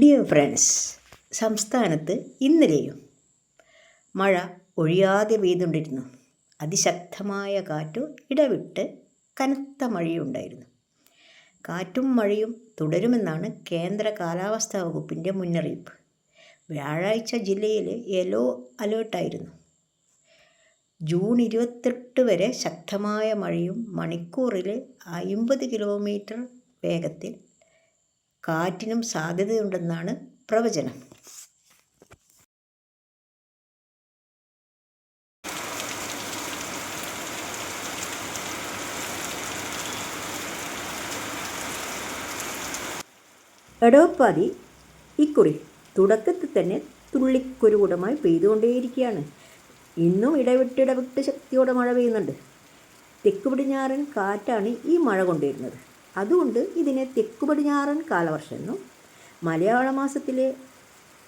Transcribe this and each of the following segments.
Dear friends, സംസ്ഥാനത്ത് ഇന്നലെയും മഴ ഒഴിയാതെ പെയ്തുകൊണ്ടിരുന്നു. അതിശക്തമായ കാറ്റും ഇടവിട്ട് കനത്ത മഴയുണ്ടായിരുന്നു. കാറ്റും മഴയും തുടരുമെന്നാണ് കേന്ദ്ര കാലാവസ്ഥാ വകുപ്പിൻ്റെ മുന്നറിയിപ്പ്. വ്യാഴാഴ്ച ജില്ലയിൽ യെല്ലോ അലേർട്ടായിരുന്നു. ജൂൺ 28 വരെ ശക്തമായ മഴയും മണിക്കൂറിൽ 50 കിലോമീറ്റർ വേഗത്തിൽ കാറ്റിനും സാധ്യതയുണ്ടെന്നാണ് പ്രവചനം. എടവപ്പാതി ഇക്കുറി തുടക്കത്തിൽ തന്നെ തുള്ളിക്കുരുകുടമായി പെയ്തുകൊണ്ടേയിരിക്കുകയാണ്. ഇന്നും ഇടവിട്ട് ശക്തിയോടെ മഴ പെയ്യുന്നുണ്ട്. തെക്ക് പടിഞ്ഞാറൻ കാറ്റാണ് ഈ മഴ കൊണ്ടുവരുന്നത്. അതുകൊണ്ട് ഇതിനെ തെക്ക് പടിഞ്ഞാറൻ കാലവർഷം എന്നും മലയാള മാസത്തിലെ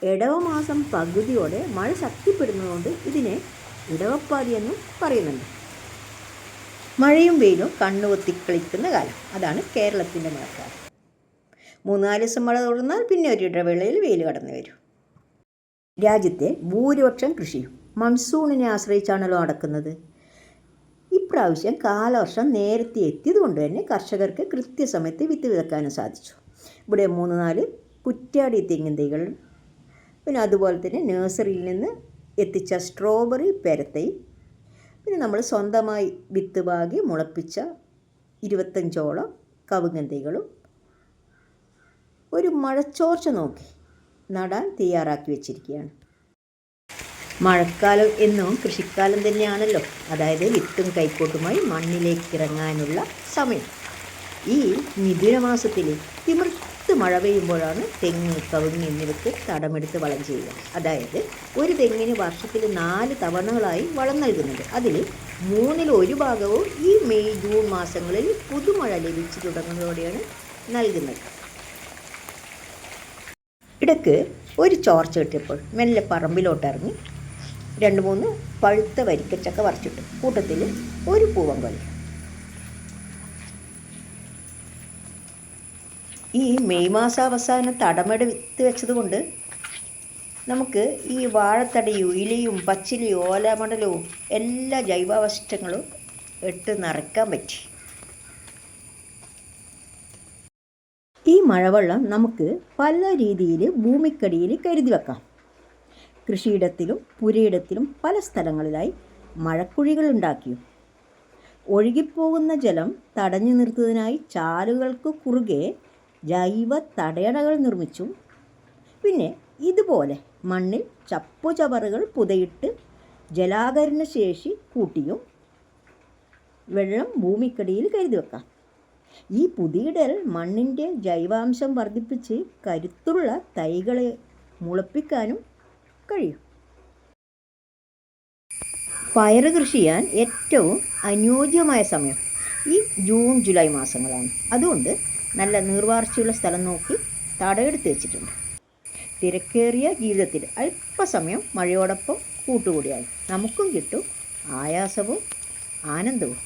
ഇടവമാസം പകുതിയോടെ മഴ ശക്തിപ്പെടുന്നതുകൊണ്ട് ഇതിനെ ഇടവപ്പാതി എന്നും പറയുന്നുണ്ട്. മഴയും വെയിലും കണ്ണുകൊത്തിക്കളിക്കുന്ന കാലം, അതാണ് കേരളത്തിൻ്റെ മഴക്കാലം. 3-4 ദിവസം മഴ തുടർന്നാൽ പിന്നെ ഒരു ഇടവേളയിൽ വെയിൽ കടന്നു വരും. രാജ്യത്തെ ഭൂരിപക്ഷം കൃഷിയും മൺസൂണിനെ ആശ്രയിച്ചാണല്ലോ നടക്കുന്നത്. ഇപ്രാവശ്യം കാലവർഷം നേരത്തെ എത്തിയതുകൊണ്ട് തന്നെ കർഷകർക്ക് കൃത്യസമയത്ത് വിത്ത് വിതക്കാനും സാധിച്ചു. ഇവിടെ 3-4 കുറ്റ്യാടി തെങ്ങിൻ തൈകൾ, പിന്നെ അതുപോലെ തന്നെ നഴ്സറിയിൽ നിന്ന് എത്തിച്ച സ്ട്രോബെറി പേരത്തൈ, പിന്നെ നമ്മൾ സ്വന്തമായി വിത്ത് പാകി മുളപ്പിച്ച 25ഓളം കവുങ്ങൻ തൈകളും ഒരു മഴച്ചോർച്ച നോക്കി നടാൻ തയ്യാറാക്കി വെച്ചിരിക്കുകയാണ്. മഴക്കാലം എന്നും കൃഷിക്കാലം തന്നെയാണല്ലോ. അതായത് വിത്തും കൈക്കോട്ടുമായി മണ്ണിലേക്ക് ഇറങ്ങാനുള്ള സമയം. ഈ മിഥുനമാസത്തിൽ തിമിർത്ത് മഴ പെയ്യുമ്പോഴാണ് തെങ്ങ്, കവുങ്ങ് എന്നിവയ്ക്ക് തടമെടുത്ത് വളം ചെയ്യുക. അതായത് ഒരു തെങ്ങിന് വർഷത്തിൽ 4 തവണകളായി വളം നൽകുന്നുണ്ട്. അതിൽ 1/3 ഭാഗവും ഈ മെയ് ജൂൺ മാസങ്ങളിൽ പുതുമഴ ലഭിച്ചു തുടങ്ങുന്നതോടെയാണ് നൽകുന്നത്. ഇടയ്ക്ക് ഒരു ചോർച്ച കിട്ടിയപ്പോൾ മെല്ലെ പറമ്പിലോട്ടിറങ്ങി 2-3 പഴുത്ത വരിക്കച്ചക്ക പറിച്ചിട്ടു. കൂട്ടത്തിൽ ഒരു പൂവൻകൊല. ഈ മെയ് മാസാവസാനം തടമെടുത്ത് വെച്ചതുകൊണ്ട് നമുക്ക് ഈ വാഴത്തടിയും ഇലയും പച്ചിലയും ഓലമടലവും എല്ലാ ജൈവാവശിഷ്ടങ്ങളും ഇട്ട് നിറയ്ക്കാൻ പറ്റി. ഈ മഴവെള്ളം നമുക്ക് പല രീതിയിൽ ഭൂമിക്കടിയിൽ കരുതി വെക്കാം. കൃഷിയിടത്തിലും പുരയിടത്തിലും പല സ്ഥലങ്ങളിലായി മഴക്കുഴികൾ ഉണ്ടാക്കിയും ഒഴുകിപ്പോകുന്ന ജലം തടഞ്ഞു നിർത്തുന്നതിനായി ചാലുകൾക്ക് കുറുകെ ജൈവ തടയണകൾ നിർമ്മിച്ചും പിന്നെ ഇതുപോലെ മണ്ണിൽ ചപ്പുചവറുകൾ പുതയിട്ട് ജലാകരണ ശേഷി കൂട്ടിയും വെള്ളം ഭൂമിക്കടിയിൽ കരുതി വെക്കാം. ഈ പുതിയിടൽ മണ്ണിൻ്റെ ജൈവാംശം വർദ്ധിപ്പിച്ച് കരുത്തുള്ള തൈകളെ മുളപ്പിക്കാനും കഴിയും. പയറ് കൃഷി ചെയ്യാൻ ഏറ്റവും അനുയോജ്യമായ സമയം ഈ ജൂൺ ജൂലൈ മാസങ്ങളാണ്. അതുകൊണ്ട് നല്ല നീർവാർച്ചയുള്ള സ്ഥലം നോക്കി തടയെടുത്ത് വെച്ചിട്ടുണ്ട്. തിരക്കേറിയ ജീവിതത്തിൽ അല്പസമയം മഴയോടൊപ്പം കൂട്ടുകൂടിയാൽ നമുക്കും കിട്ടും ആയാസവും ആനന്ദവും.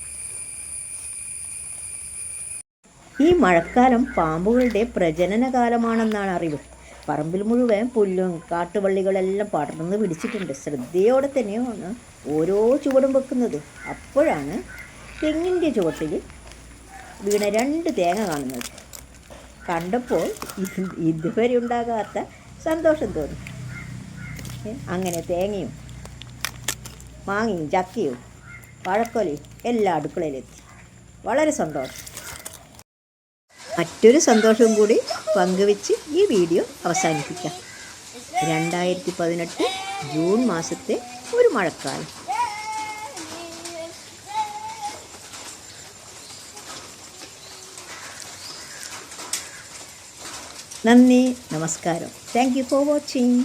ഈ മഴക്കാലം പാമ്പുകളുടെ പ്രജനനകാലമാണെന്നാണ് അറിവ്. പറമ്പിൽ മുഴുവൻ പുല്ലും കാട്ടുവള്ളികളെല്ലാം പടർന്ന് പിടിച്ചിട്ടുണ്ട്. ശ്രദ്ധയോടെ തന്നെയാണ് ഓരോ ചുവടും വെക്കുന്നത്. അപ്പോഴാണ് തെങ്ങിൻ്റെ ചുവട്ടിൽ വീണ 2 തേങ്ങ കാണുന്നത്. കണ്ടപ്പോൾ ഇതുവരെ ഉണ്ടാകാത്ത സന്തോഷം തോന്നി. അങ്ങനെ തേങ്ങയും മാങ്ങയും ചക്കയും വാഴക്കൊലയും എല്ലാം അടുക്കളയിലെത്തി. വളരെ സന്തോഷം. മറ്റൊരു സന്തോഷവും കൂടി പങ്കുവെച്ച് ഈ വീഡിയോ അവസാനിപ്പിക്കാം. 2018 ജൂൺ മാസത്തെ ഒരു മഴക്കാലം. നന്ദി, നമസ്കാരം. Thank you for watching.